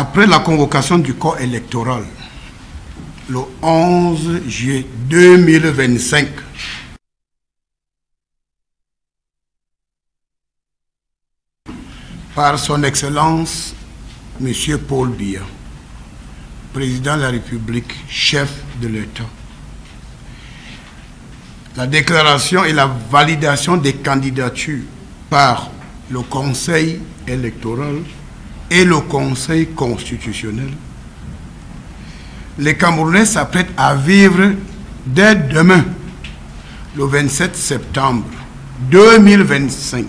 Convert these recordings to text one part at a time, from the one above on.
Après la convocation du corps électoral, le 11 juillet 2025, par son Excellence, M. Paul Biya, Président de la République, chef de l'État, la déclaration et la validation des candidatures par le Conseil électoral et le Conseil constitutionnel, les Camerounais s'apprêtent à vivre dès demain, le 27 septembre 2025,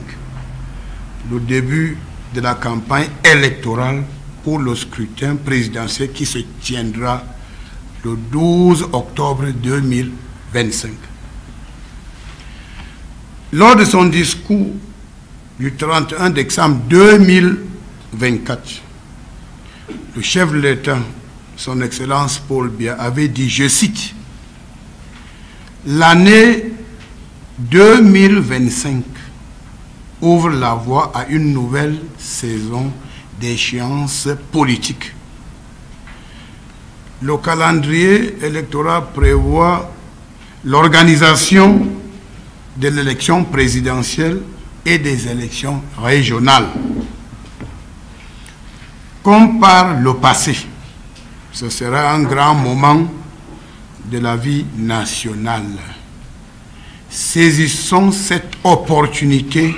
le début de la campagne électorale pour le scrutin présidentiel qui se tiendra le 12 octobre 2025. Lors de son discours du 31 décembre 2024, le chef de l'État, son Excellence Paul Biya, avait dit, je cite, « L'année 2025 ouvre la voie à une nouvelle saison d'échéances politiques. Le calendrier électoral prévoit l'organisation de l'élection présidentielle et des élections régionales. Comme par le passé, ce sera un grand moment de la vie nationale. Saisissons cette opportunité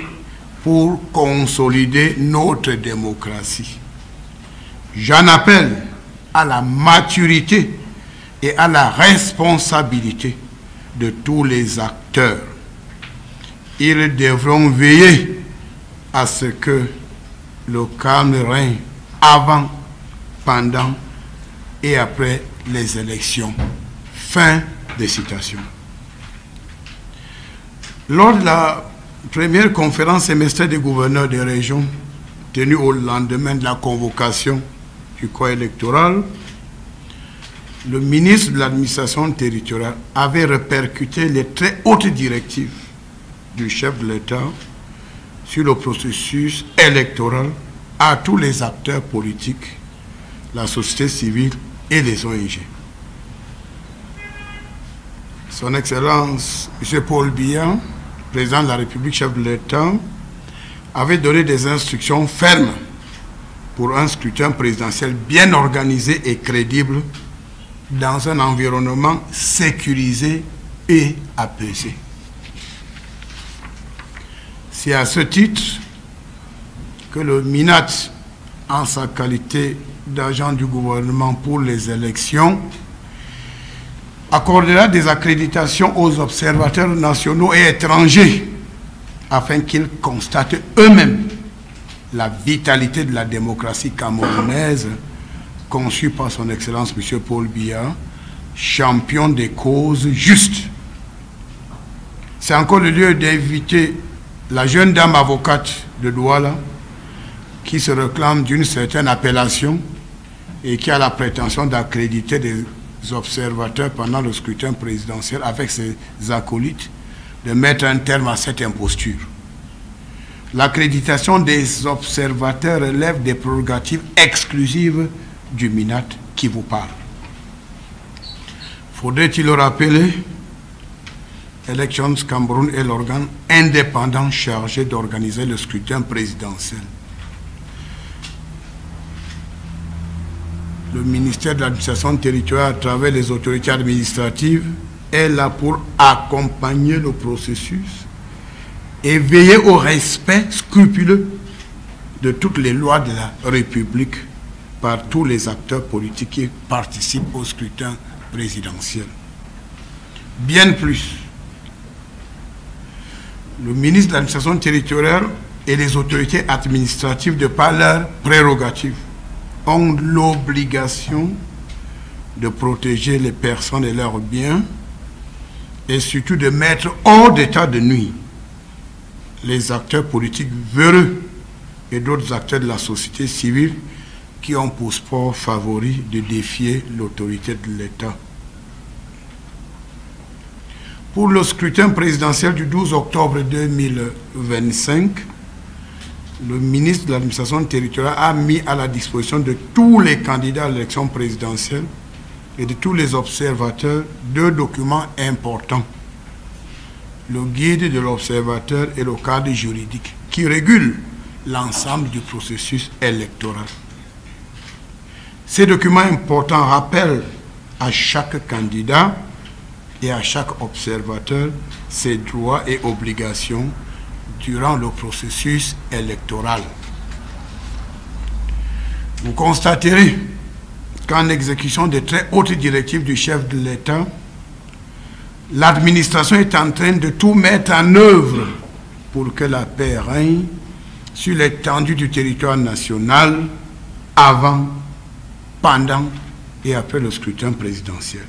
pour consolider notre démocratie. J'en appelle à la maturité et à la responsabilité de tous les acteurs. Ils devront veiller à ce que le calme règne avant, pendant et après les élections. » Fin de citation. Lors de la première conférence semestrielle des gouverneurs des régions, tenue au lendemain de la convocation du corps électoral, le ministre de l'administration territoriale avait répercuté les très hautes directives du chef de l'État sur le processus électoral à tous les acteurs politiques, la société civile et les ONG. Son Excellence, M. Paul Biya, Président de la République, chef de l'État, avait donné des instructions fermes pour un scrutin présidentiel bien organisé et crédible dans un environnement sécurisé et apaisé. C'est à ce titre que le MINAT, en sa qualité d'agent du gouvernement pour les élections, accordera des accréditations aux observateurs nationaux et étrangers afin qu'ils constatent eux-mêmes la vitalité de la démocratie camerounaise conçue par son Excellence M. Paul Biya, champion des causes justes. C'est encore le lieu d'inviter la jeune dame avocate de Douala qui se réclame d'une certaine appellation et qui a la prétention d'accréditer des observateurs pendant le scrutin présidentiel avec ses acolytes, de mettre un terme à cette imposture. L'accréditation des observateurs relève des prérogatives exclusives du MINAT qui vous parle. Faudrait-il le rappeler, Elections Cameroun est l'organe indépendant chargé d'organiser le scrutin présidentiel. Le ministère de l'administration territoriale, à travers les autorités administratives, est là pour accompagner le processus et veiller au respect scrupuleux de toutes les lois de la République par tous les acteurs politiques qui participent au scrutin présidentiel. Bien plus, le ministre de l'administration territoriale et les autorités administratives, de par leurs prérogatives, ont l'obligation de protéger les personnes et leurs biens et surtout de mettre hors d'état de nuire les acteurs politiques véreux et d'autres acteurs de la société civile qui ont pour sport favori de défier l'autorité de l'État. Pour le scrutin présidentiel du 12 octobre 2025, le ministre de l'administration territoriale a mis à la disposition de tous les candidats à l'élection présidentielle et de tous les observateurs 2 documents importants. Le guide de l'observateur et le cadre juridique qui régule l'ensemble du processus électoral. Ces documents importants rappellent à chaque candidat et à chaque observateur ses droits et obligations durant le processus électoral. Vous constaterez qu'en exécution des très hautes directives du chef de l'État, l'administration est en train de tout mettre en œuvre pour que la paix règne sur l'étendue du territoire national avant, pendant et après le scrutin présidentiel.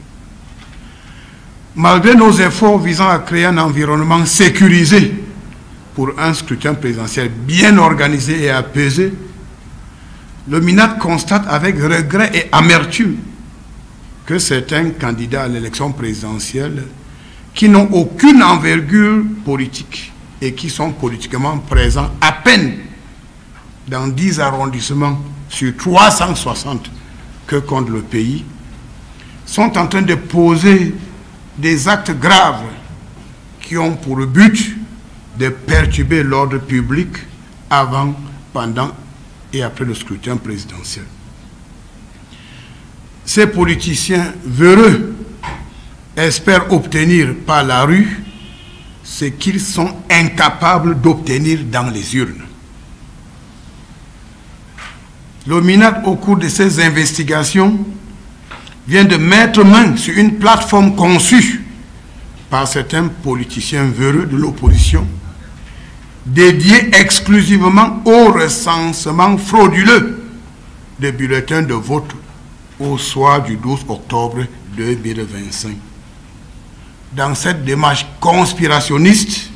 Malgré nos efforts visant à créer un environnement sécurisé pour un scrutin présidentiel bien organisé et apaisé, le MINAT constate avec regret et amertume que certains candidats à l'élection présidentielle qui n'ont aucune envergure politique et qui sont politiquement présents à peine dans 10 arrondissements sur 360 que compte le pays, sont en train de poser des actes graves qui ont pour but de perturber l'ordre public avant, pendant et après le scrutin présidentiel. Ces politiciens véreux espèrent obtenir par la rue ce qu'ils sont incapables d'obtenir dans les urnes. Le MINAT, au cours de ses investigations, vient de mettre main sur une plateforme conçue par certains politiciens véreux de l'opposition, dédiée exclusivement au recensement frauduleux des bulletins de vote au soir du 12 octobre 2025. Dans cette démarche conspirationniste,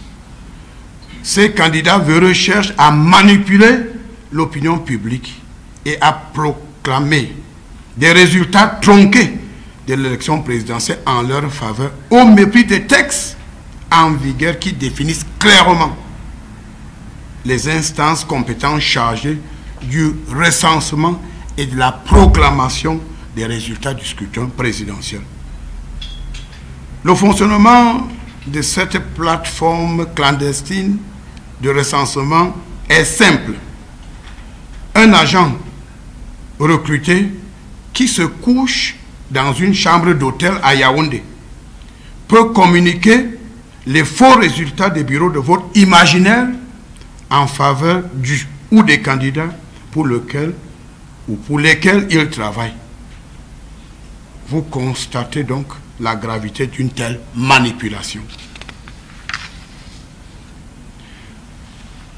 ces candidats véreux cherchent à manipuler l'opinion publique et à proclamer des résultats tronqués de l'élection présidentielle en leur faveur, au mépris des textes en vigueur qui définissent clairement les instances compétentes chargées du recensement et de la proclamation des résultats du scrutin présidentiel. Le fonctionnement de cette plateforme clandestine de recensement est simple. Un agent recruté qui se couche dans une chambre d'hôtel à Yaoundé peut communiquer les faux résultats des bureaux de vote imaginaires en faveur du ou des candidats pour lesquels il travaille. Vous constatez donc la gravité d'une telle manipulation.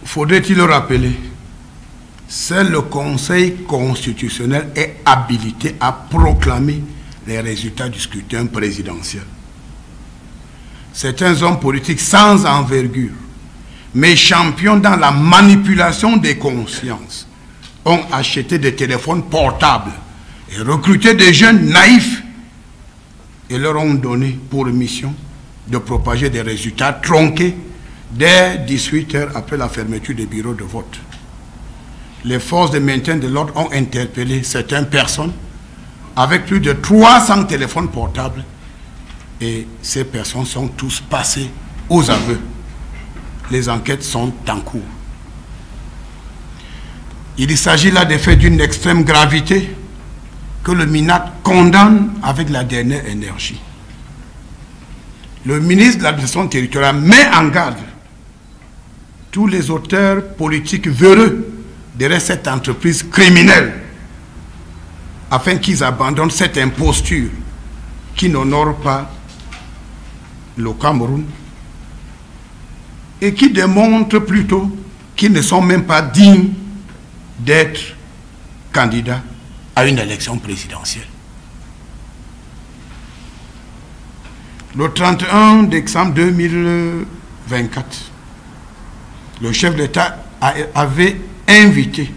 Faudrait-il le rappeler? Seul le Conseil constitutionnel est habilité à proclamer les résultats du scrutin présidentiel. Certains hommes politiques sans envergure, mais champions dans la manipulation des consciences, ont acheté des téléphones portables et recruté des jeunes naïfs et leur ont donné pour mission de propager des résultats tronqués dès 18 heures après la fermeture des bureaux de vote. Les forces de maintien de l'ordre ont interpellé certaines personnes avec plus de 300 téléphones portables et ces personnes sont tous passées aux aveux. Les enquêtes sont en cours. Il s'agit là des faits d'une extrême gravité que le MINAT condamne avec la dernière énergie. Le ministre de l'administration territoriale met en garde tous les auteurs politiques véreux derrière cette entreprise criminelle afin qu'ils abandonnent cette imposture qui n'honore pas le Cameroun et qui démontre plutôt qu'ils ne sont même pas dignes d'être candidats à une élection présidentielle. Le 31 décembre 2024, le chef de l'État avait invité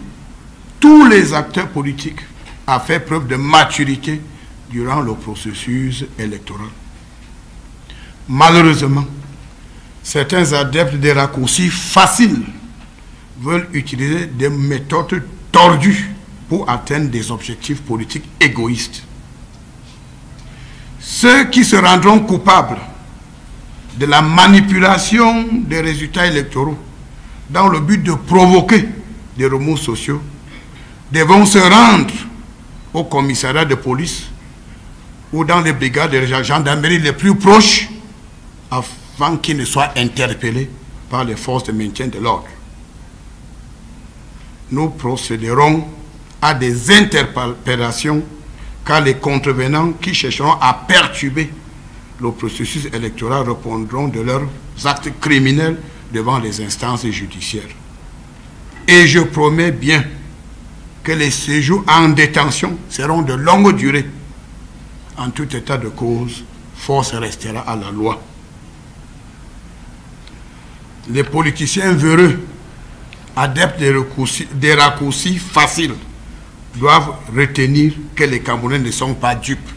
tous les acteurs politiques à faire preuve de maturité durant le processus électoral. Malheureusement, certains adeptes des raccourcis faciles veulent utiliser des méthodes tordues pour atteindre des objectifs politiques égoïstes. Ceux qui se rendront coupables de la manipulation des résultats électoraux dans le but de provoquer des remous sociaux devront se rendre au commissariat de police ou dans les brigades de gendarmerie les plus proches afin qu'ils ne soient interpellés par les forces de maintien de l'ordre. Nous procéderons à des interpellations car les contrevenants qui chercheront à perturber le processus électoral répondront de leurs actes criminels devant les instances judiciaires. Et je promets bien que les séjours en détention seront de longue durée. En tout état de cause, force restera à la loi. Les politiciens véreux, adeptes des raccourcis faciles, doivent retenir que les Camerounais ne sont pas dupes.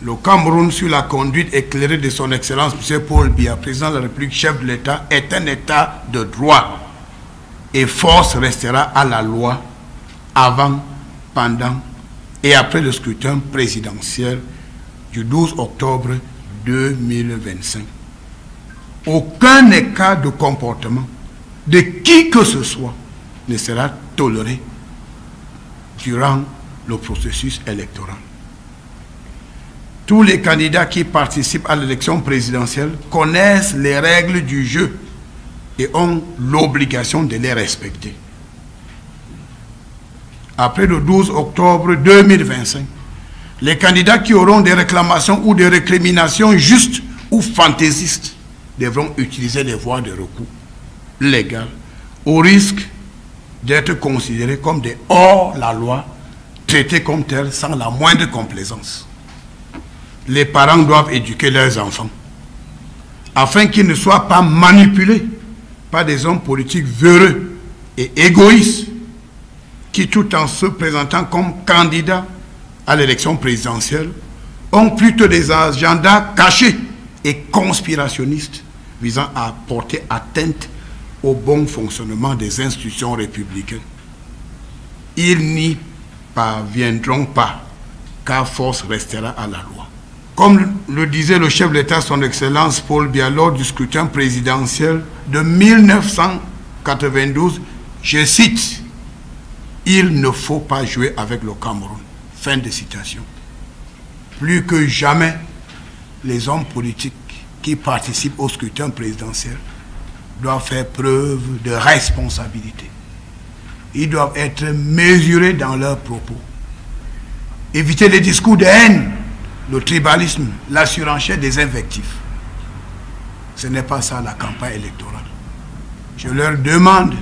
Le Cameroun, sur la conduite éclairée de son Excellence M. Paul Biya, président de la République, chef de l'État, est un État de droit. Et force restera à la loi avant, pendant et après le scrutin présidentiel du 12 octobre 2025. Aucun écart de comportement de qui que ce soit ne sera toléré durant le processus électoral. Tous les candidats qui participent à l'élection présidentielle connaissent les règles du jeu et ont l'obligation de les respecter. Après le 12 octobre 2025, les candidats qui auront des réclamations ou des récriminations justes ou fantaisistes devront utiliser les voies de recours légales au risque d'être considérés comme des hors-la-loi, traités comme tels sans la moindre complaisance. Les parents doivent éduquer leurs enfants afin qu'ils ne soient pas manipulés par des hommes politiques véreux et égoïstes qui, tout en se présentant comme candidats à l'élection présidentielle, ont plutôt des agendas cachés et conspirationnistes visant à porter atteinte au bon fonctionnement des institutions républicaines. Ils n'y parviendront pas, car force restera à la loi. Comme le disait le chef de l'État, son Excellence Paul Biya, lors du scrutin présidentiel de 1992, je cite, « Il ne faut pas jouer avec le Cameroun ». Fin de citation. Plus que jamais, les hommes politiques qui participent au scrutin présidentiel doivent faire preuve de responsabilité. Ils doivent être mesurés dans leurs propos. Éviter les discours de haine, le tribalisme, la surenchère des invectives. Ce n'est pas ça la campagne électorale. Je leur demande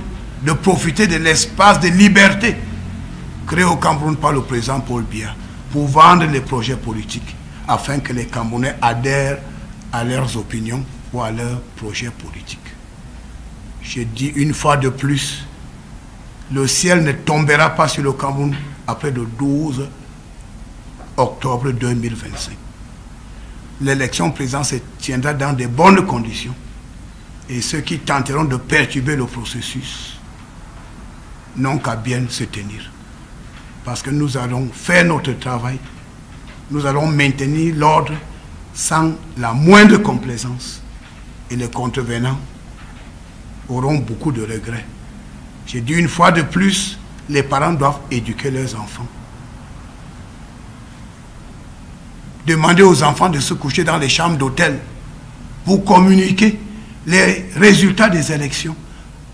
de profiter de l'espace de liberté créé au Cameroun par le président Paul Biya pour vendre les projets politiques afin que les Camerounais adhèrent à leurs opinions ou à leurs projets politiques. Je dis une fois de plus, le ciel ne tombera pas sur le Cameroun après le 12 octobre 2025. L'élection présidentielle se tiendra dans de bonnes conditions et ceux qui tenteront de perturber le processus n'ont qu'à bien se tenir. Parce que nous allons faire notre travail, nous allons maintenir l'ordre sans la moindre complaisance et les contrevenants auront beaucoup de regrets. J'ai dit une fois de plus, les parents doivent éduquer leurs enfants. Demander aux enfants de se coucher dans les chambres d'hôtel pour communiquer les résultats des élections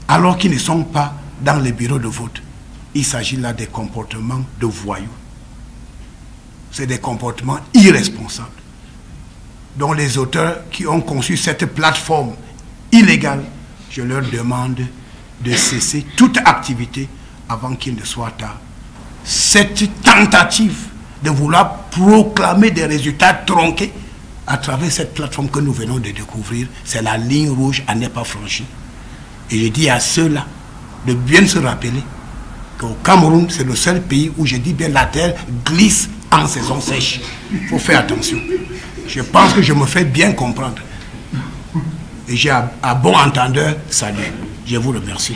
alors qu'ils ne sont pas dans les bureaux de vote. Il s'agit là des comportements de voyous. C'est des comportements irresponsables dont les auteurs qui ont conçu cette plateforme illégale, je leur demande de cesser toute activité avant qu'il ne soit tard. Cette tentative de vouloir proclamer des résultats tronqués à travers cette plateforme que nous venons de découvrir, c'est la ligne rouge à ne pas franchir. Et je dis à ceux-là de bien se rappeler qu'au Cameroun, c'est le seul pays où, je dis bien, la terre glisse en saison sèche. Il faut faire attention. Je pense que je me fais bien comprendre. Et j'ai à bon entendeur, salut. Je vous remercie.